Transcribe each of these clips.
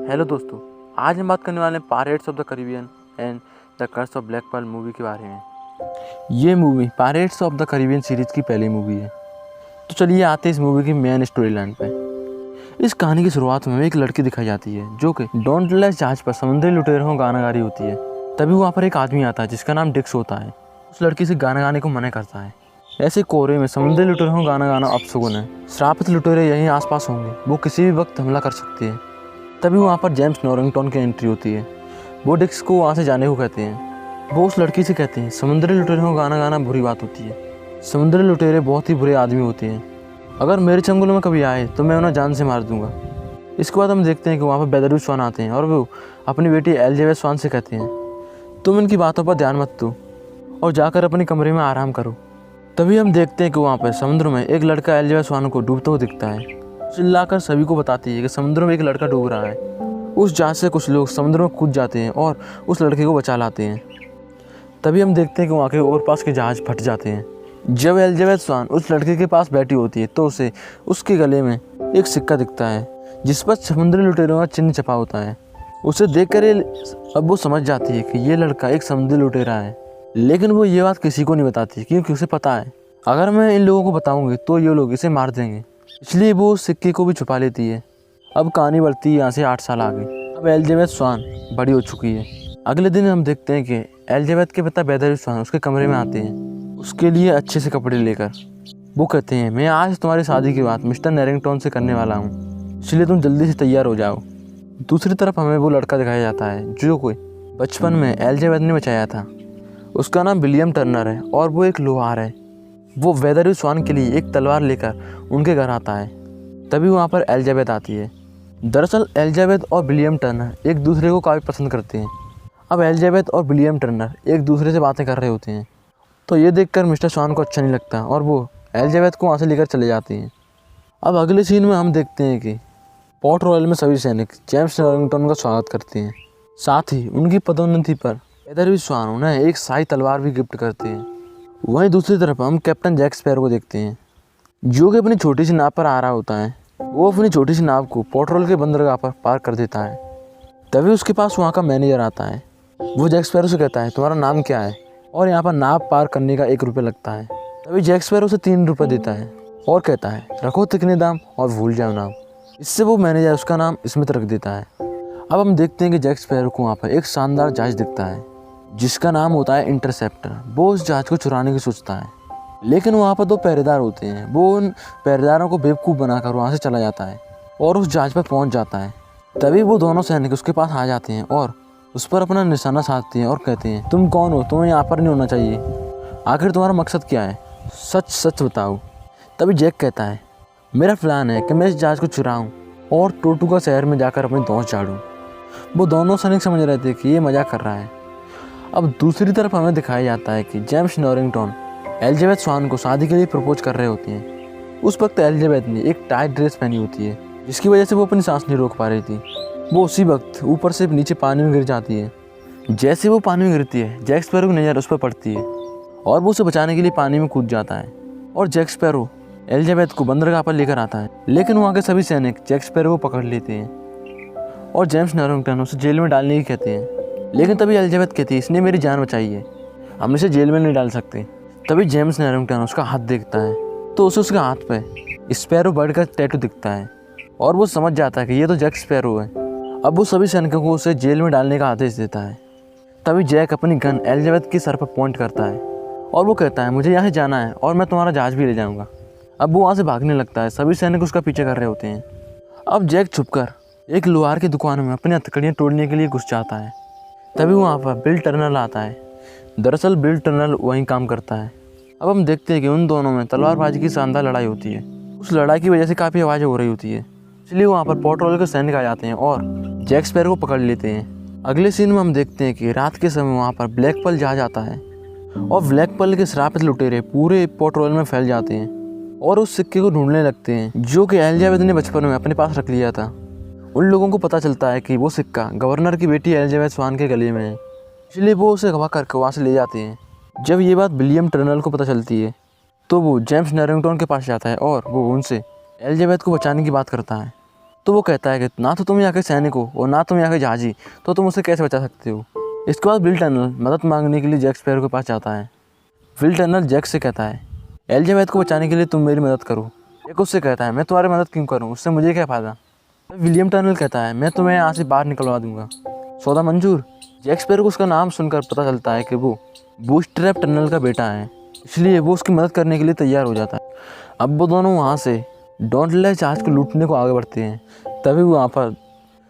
Hello दोस्तों, आज हम बात करने वाले हैं Pirates of the Caribbean and the Curse of Black Pearl movie के बारे में। ये movie Pirates of the Caribbean series की पहली मूवी है। तो चलिए आते हैं इस मूवी की मेन स्टोरी लाइन पे। इस कहानी की शुरुआत में एक लड़की दिखाई जाती है जो कि डोंटलेस जहाज पर समुद्री लुटेरों को गाना गा रही होती है। तभी वहाँ पर एक आदमी आता है जिसका नाम डिक्स होता है। उस लड़की से गाना गाने को मना करता है। ऐसे कोहरे में समुद्री लुटेरों को गाना गाना अपशगुन है। श्रापित लुटेरे यहीं आसपास होंगे, वो किसी भी वक्त हमला कर सकते हैं। तभी वहाँ पर जेम्स नॉरिंगटन की एंट्री होती है। वो डिक्स को वहाँ से जाने को कहते हैं। वो उस लड़की से कहते हैं समुद्री लुटेरों को गाना गाना बुरी बात होती है। समुद्री लुटेरे बहुत ही बुरे आदमी होते हैं। अगर मेरे चंगुल में कभी आए तो मैं उन्हें जान से मार दूंगा। इसके बाद हम देखते हैं कि वहाँ पर बेदरू स्वान आते हैं और वो अपनी बेटी एलिजाबेथ स्वान से कहते हैं तुम इनकी बातों पर ध्यान मत दो और जाकर अपने कमरे में आराम करो। तभी हम देखते हैं कि वहाँ पर समुद्र में एक लड़का एलिजाबेथ स्वान को डूबता हुआ दिखता है। चिल्लाकर सभी को बताती है कि समुद्र में एक लड़का डूब रहा है। उस जहाज से कुछ लोग समुद्र में कूद जाते हैं और उस लड़के को बचा लाते हैं। तभी हम देखते हैं कि वहाँ के और पास के जहाज फट जाते हैं। जब एलिजाबेथ स्वान उस लड़के के पास बैठी होती है तो उसे उसके गले में एक सिक्का दिखता है जिस पर समुद्री लुटेरों का चिन्ह छपा होता है। उसे देखकर अब वो समझ जाती है कि ये लड़का एक समुद्री लुटेरा है। लेकिन वो ये बात किसी को नहीं बताती क्योंकि उसे पता है अगर मैं इन लोगों को बताऊंगी तो ये लोग इसे मार देंगे, इसलिए वो उस सिक्के को भी छुपा लेती है। अब कहानी बढ़ती है यहाँ से 8 साल आगे। अब एलिजाबेथ स्वान बड़ी हो चुकी है। अगले दिन हम देखते हैं कि एलिजाबेथ के पिता बेदरू स्वान उसके कमरे में आते हैं उसके लिए अच्छे से कपड़े लेकर। वो कहते हैं मैं आज तुम्हारी शादी की बात मिस्टर नॉरिंगटन से करने वाला हूँ, इसलिए तुम जल्दी से तैयार हो जाओ। दूसरी तरफ हमें वो लड़का दिखाया जाता है जो कोई बचपन में एलिजाबेथ ने बचाया था। उसका नाम विलियम टर्नर है और वो एक लोहार है। वो बेदरू स्वान के लिए एक तलवार लेकर उनके घर आता है। तभी वहाँ पर एलिजाबेथ आती है। दरअसल एलिजाबेथ और विलियम टर्नर एक दूसरे को काफ़ी पसंद करते हैं। अब एलिजाबेथ और विलियम टर्नर एक दूसरे से बातें कर रहे होते हैं तो ये देखकर मिस्टर स्वान को अच्छा नहीं लगता और वो एलिजाबेथ को वहाँ से लेकर चले जाते हैं। अब अगले सीन में हम देखते हैं कि पोर्ट रॉयल में सभी सैनिक जेम्स नॉरिंगटन का स्वागत करते हैं। साथ ही उनकी पदोन्नति पर बेदरू स्वान उन्हें एक शाही तलवार भी गिफ्ट करते हैं। वहीं दूसरी तरफ हम कैप्टन जैक स्पैरो को देखते हैं जो कि अपनी छोटी सी नाव पर आ रहा होता है। वो अपनी छोटी सी नाव को पोर्ट रॉयल के बंदरगाह पर पार कर देता है। तभी उसके पास वहाँ का मैनेजर आता है। वो जैक स्पैरो से कहता है तुम्हारा नाम क्या है और यहाँ पर नाव पार करने का 1 रुपये लगता है। तभी जैक स्पैरो उसे 3 रुपये देता है और कहता है रखो तिकने दाम और भूल जाओ नाम। इससे वो मैनेजर उसका नाम स्मिथ रख देता है। अब हम देखते हैं कि जैक स्पैरो को वहाँ पर एक शानदार जहाज दिखता है जिसका नाम होता है इंटरसेप्टर। वो उस जहाज को चुराने की सोचता है लेकिन वहाँ पर 2 पहरेदार होते हैं। वो उन पहरेदारों को बेवकूफ़ बनाकर वहाँ से चला जाता है और उस जहाज पर पहुँच जाता है। तभी वो दोनों सैनिक उसके पास आ जाते हैं और उस पर अपना निशाना साधते हैं और कहते हैं तुम कौन हो, तुम्हें यहाँ पर नहीं होना चाहिए, आखिर तुम्हारा मकसद क्या है, सच सच बताओ। तभी जैक कहता है मेरा प्लान है कि मैं इस जहाज को चुराऊँ और टोर्टुगा शहर में जाकर अपनी धौंस झाड़ूँ। वो दोनों सैनिक समझ रहे थे कि ये मजाक कर रहा है। अब दूसरी तरफ हमें दिखाया जाता है कि जेम्स नॉरिंगटन एलिजाबेथ स्वान को शादी के लिए प्रपोज कर रहे होते हैं। उस वक्त एलिजाबेथ ने एक टाइट ड्रेस पहनी होती है जिसकी वजह से वो अपनी सांस नहीं रोक पा रही थी। वो उसी वक्त ऊपर से नीचे पानी में गिर जाती है। जैसे वो पानी में गिरती है जैक स्पैरो की नज़र उस पर पड़ती है और वो उसे बचाने के लिए पानी में कूद जाता है और जैक स्पैरो एलिजाबेथ को बंदरगाह पर लेकर आता है। लेकिन वहाँ के सभी सैनिक जैक स्पैरो को पकड़ लेते हैं और जेम्स नॉरिंगटन उसे जेल में डालने की कहते हैं। लेकिन तभी एलिजाबेथ कहती है इसने मेरी जान बचाई है, हम इसे जेल में नहीं डाल सकते। तभी जेम्स नॉरिंगटन उसका हाथ देखता है तो उसे उसके हाथ पे स्पैरो बर्ड का टैटू दिखता है और वो समझ जाता है कि ये तो जैक स्पैरो है। अब वो सभी सैनिकों को उसे जेल में डालने का आदेश देता है। तभी जैक अपनी गन एलिजाबेथ के सर पर पॉइंट करता है और वो कहता है मुझे यहाँ जाना है और मैं तुम्हारा जहाज भी ले जाऊँगा। अब वो वहाँ से भागने लगता है। सभी सैनिक उसका पीछे कर रहे होते हैं। अब जैक छुपकर एक लोहार की दुकान में अपनी हथकड़ियाँ तोड़ने के लिए घुस जाता है। तभी वहाँ पर बिल टर्नर आता है। दरअसल बिल टर्नर वहीं काम करता है। अब हम देखते हैं कि उन दोनों में तलवारबाजी की शानदार लड़ाई होती है। उस लड़ाई की वजह से काफ़ी आवाज़ें हो रही होती है, इसलिए वहाँ पर पोर्ट रॉयल के सैनिक आ जाते हैं और जैक स्पैरो को पकड़ लेते हैं। अगले सीन में हम देखते हैं कि रात के समय वहाँ पर ब्लैक पर्ल जहाज आता है और ब्लैक पर्ल के श्रापित लुटेरे पूरे पोर्ट रॉयल में फैल जाते हैं और उस सिक्के को ढूंढने लगते हैं जो कि एलिजाबेथ ने बचपन में अपने पास रख लिया था। उन लोगों को पता चलता है कि वो सिक्का गवर्नर की बेटी एलिजाबेथ स्वान के गले में है, इसलिए वो उसे अगवा करके वहाँ से ले जाते हैं। जब ये बात विलियम टर्नर को पता चलती है तो वो जेम्स नॉरिंगटन के पास जाता है और वो उनसे एलिजाबेथ को बचाने की बात करता है। तो वो कहता है कि ना तो तुम यहाँ के सैनिक हो और ना तुम यहाँ के जहाजी, तो तुम उसे कैसे बचा सकते हो। इसके बाद विल टर्नल मदद मांगने के लिए जैक स्पैरो के पास जाता है। विल टर्नल जैक से कहता है एलिजाबेथ को बचाने के लिए तुम मेरी मदद करो। जैक उससे कहता है मैं तुम्हारी मदद क्यों करूँ, उससे मुझे क्या फ़ायदा। विलियम टर्नल कहता है मैं तुम्हें यहाँ से बाहर निकलवा दूंगा, सौदा मंजूर। जैक स्पैरो को उसका नाम सुनकर पता चलता है कि वो बूटस्ट्रैप टर्नल का बेटा है, इसलिए वो उसकी मदद करने के लिए तैयार हो जाता है। अब वो दोनों वहाँ से डॉन्टलेस जहाज को लूटने को आगे बढ़ते हैं। तभी वहाँ पर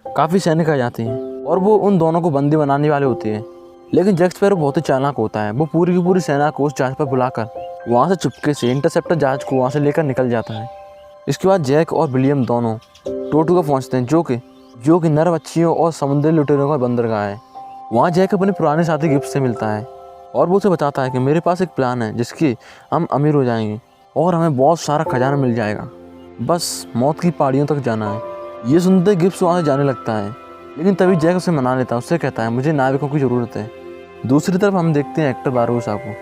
काफ़ी सैनिक आ जाते हैं और वो उन दोनों को बंदी बनाने वाले होते हैं। लेकिन जैक स्पैरो बहुत ही चालाक होता है, वो पूरी की पूरी सेना को उस जहाज पर बुलाकर वहाँ से चुपके से इंटरसेप्टर जहाज को वहाँ से लेकर निकल जाता है। इसके बाद जैक और विलियम दोनों टोर्टुगा पहुँचते हैं, जो कि नर बच्चियों और समुद्री लुटेरों का बंदरगाह है। वहाँ जैक अपने पुराने साथी गिब्स से मिलता है और वो उसे बताता है कि मेरे पास एक प्लान है जिसकी हम अमीर हो जाएंगे और हमें बहुत सारा खजाना मिल जाएगा, बस मौत की पहाड़ियों तक जाना है। ये सुनते गिब्स वहाँ से जाने लगता है, लेकिन तभी जैक उसे मना लेता है। उससे कहता है मुझे नाविकों की ज़रूरत है। दूसरी तरफ हम देखते हैं हेक्टर बारबोसा को,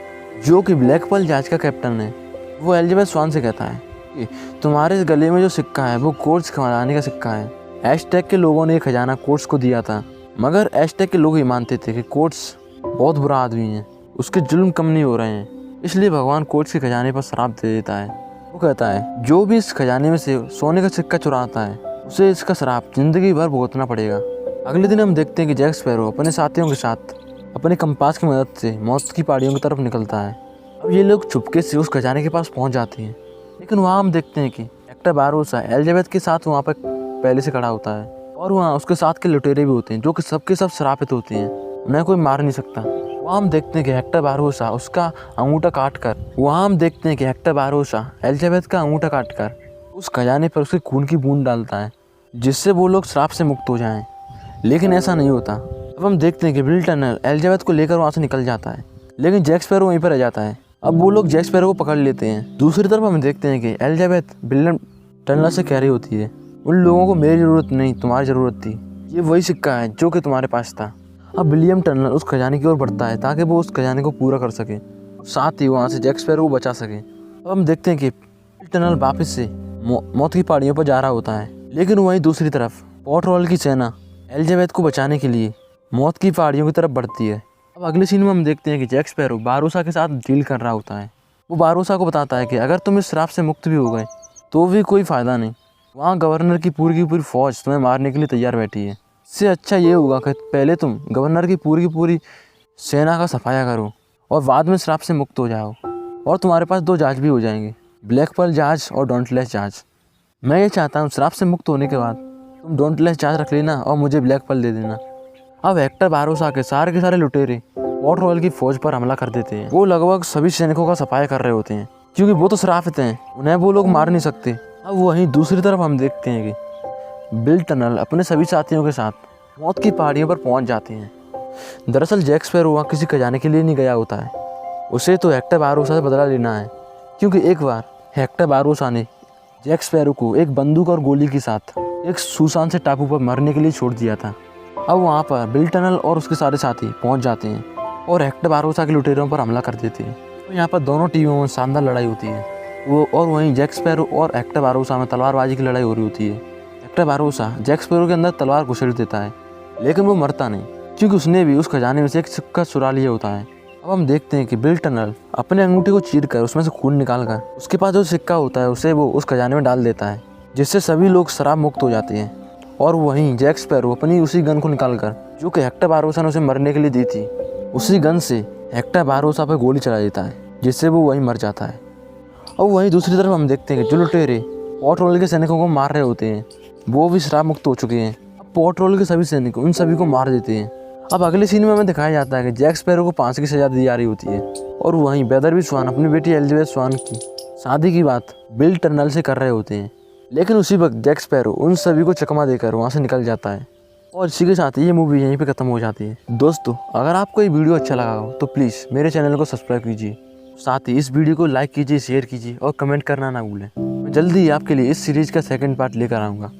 जो कि ब्लैक पर्ल जहाज का कैप्टन है। वो एलिजाबेथ स्वान से कहता है कि तुम्हारे गले में जो सिक्का है वो कोर्ट्स खजाने का सिक्का है। एज़टेक के लोगों ने ये खजाना कोर्ट्स को दिया था, मगर एज़टेक के लोग ही मानते थे कि कोर्ट्स बहुत बुरा आदमी है, उसके जुल्म कम नहीं हो रहे हैं, इसलिए भगवान कोर्ट्स के खजाने पर श्राप दे देता है। वो कहता है जो भी इस खजाने में से सोने का सिक्का चुराता है उसे इसका श्राप जिंदगी भर भुगतना पड़ेगा। अगले दिन हम देखते हैं कि जैक स्पैरो अपने साथियों के साथ अपने कंपास की मदद से मौत की पहाड़ियों की तरफ निकलता है। अब ये लोग चुपके से उस खजाने के पास पहुंच जाते हैं, लेकिन वहाँ हम देखते हैं कि हेक्टर बारबोसा एलिजाबेथ के साथ वहाँ पर पहले से खड़ा होता है और वहाँ उसके साथ के लुटेरे भी होते हैं, जो कि सबके सब श्रापित होते हैं, उन्हें कोई मार नहीं सकता। वहाँ हम देखते हैं कि हेक्टर बारबोसा उसका अंगूठा एलिजाबेथ का अंगूठा काट कर उस खजाने पर उसके खून की बूंद डालता है, जिससे वो लोग श्राप से मुक्त हो जाएं। लेकिन ऐसा नहीं होता। अब हम देखते हैं कि विल टर्नल एलिजाबेथ को लेकर वहाँ से निकल जाता है, लेकिन जैक स्पैरो वहीं पर रह जाता है। अब वो लोग जैक स्पैरो को पकड़ लेते हैं। दूसरी तरफ हम देखते हैं कि एलिजाबेथ विलियम टर्नल से कह रही होती है उन लोगों को मेरी ज़रूरत नहीं, तुम्हारी ज़रूरत थी, ये वही सिक्का है जो कि तुम्हारे पास था। अब विलियम टर्नल उस खजाने की ओर बढ़ता है ताकि वो उस खजाने को पूरा कर सके, साथ ही वहाँ से जैक स्पैरो को बचा सके। अब हम देखते हैं कि विल टर्नल वापस से मौत की पहाड़ियों पर जा रहा होता है, लेकिन वहीं दूसरी तरफ पोर्ट रॉयल की सेना एलिजाबेथ को बचाने के लिए मौत की पहाड़ियों की तरफ बढ़ती है। अब अगले सीन में हम देखते हैं कि जैक स्पैरो बारबोसा के साथ डील कर रहा होता है। वो बारबोसा को बताता है कि अगर तुम इस श्राप से मुक्त भी हो गए तो भी कोई फ़ायदा नहीं, वहाँ गवर्नर की पूरी फौज तुम्हें मारने के लिए तैयार बैठी है। इससे अच्छा ये होगा कि पहले तुम गवर्नर की पूरी सेना का सफाया करो और बाद में श्राप से मुक्त हो जाओ, और तुम्हारे पास 2 जहाज भी हो जाएंगे, ब्लैक पर्ल जहाज और डॉन्टलेस जहाज। मैं ये चाहता हूँ श्राप से मुक्त होने के बाद तुम डॉन्टलेस जहाज रख लेना और मुझे ब्लैक पर्ल दे देना। अब हेक्टर बारबोसा के सारे लुटेरे पोर्ट रॉयल की फौज पर हमला कर देते हैं। वो लगभग सभी सैनिकों का सफाया कर रहे होते हैं, क्योंकि वो तो श्रापित हैं, उन्हें वो लोग मार नहीं सकते। अब वहीं दूसरी तरफ हम देखते हैं कि विल टर्नल अपने सभी साथियों के साथ मौत की पहाड़ियों पर पहुंच जाते हैं। दरअसल जैक स्पैरो वहाँ किसी खजाने के लिए नहीं गया होता है, उसे तो हेक्टर बारबोसा से बदला लेना है, क्योंकि एक बार हेक्टर बारबोसा ने जैक स्पैरो को एक बंदूक और गोली के साथ एक सुसान से टापू पर मरने के लिए छोड़ दिया था। अब वहाँ पर विल टर्नल और उसके सारे साथी पहुँच जाते हैं और हेक्टर बारबोसा के लुटेरों पर हमला कर देते हैं। तो यहाँ पर दोनों टीमों में शानदार लड़ाई होती है। और वहीं जैक स्पैरो और हेक्टर बारबोसा में तलवारबाजी की लड़ाई हो रही होती है। हेक्टर बारबोसा जैक स्पैरो के अंदर तलवार घुसेड़ देता है, लेकिन वो मरता नहीं, क्योंकि उसने भी उस खजाने में से एक सिक्का चुरा लिया होता है। अब हम देखते हैं कि विल टर्नल अपने अंगूठे को चीर कर उसमें से खून निकाल कर उसके पास जो सिक्का होता है उसे वो उस खजाने में डाल देता है, जिससे सभी लोग शराब मुक्त हो जाते हैं। और वहीं जैक स्पैरो अपनी उसी गन को निकाल कर, जो कि हेक्टर बारबोसा ने उसे मरने के लिए दी थी, उसी गन से हेक्टर बारबोसा पर गोली चला देता है, जिससे वो वहीं मर जाता है। और वहीं दूसरी तरफ हम देखते हैं कि जो लुटेरे पोर्ट रॉयल के सैनिकों को मार रहे होते हैं वो भी शराब मुक्त हो चुके हैं। अब पोर्ट रॉयल के सभी सैनिक उन सभी को मार देते हैं। अब अगले सीन में हमें दिखाया जाता है कि जैक स्पैरो को फांसी की सजा दी जा रही होती है, और वहीं बेदरबी स्वान अपनी बेटी एलिजाबेथ स्वान की शादी की बात विल टर्नल से कर रहे होते हैं। लेकिन उसी वक्त जैक स्पैरो उन सभी को चकमा देकर वहाँ से निकल जाता है। और इसी के साथ ये मूवी यहीं पे ख़त्म हो जाती है। दोस्तों, अगर आपको ये वीडियो अच्छा लगा हो तो प्लीज़ मेरे चैनल को सब्सक्राइब कीजिए, साथ ही इस वीडियो को लाइक कीजिए, शेयर कीजिए और कमेंट करना ना भूलें। मैं जल्दी ही आपके लिए इस सीरीज़ का 2nd पार्ट लेकर आऊँगा।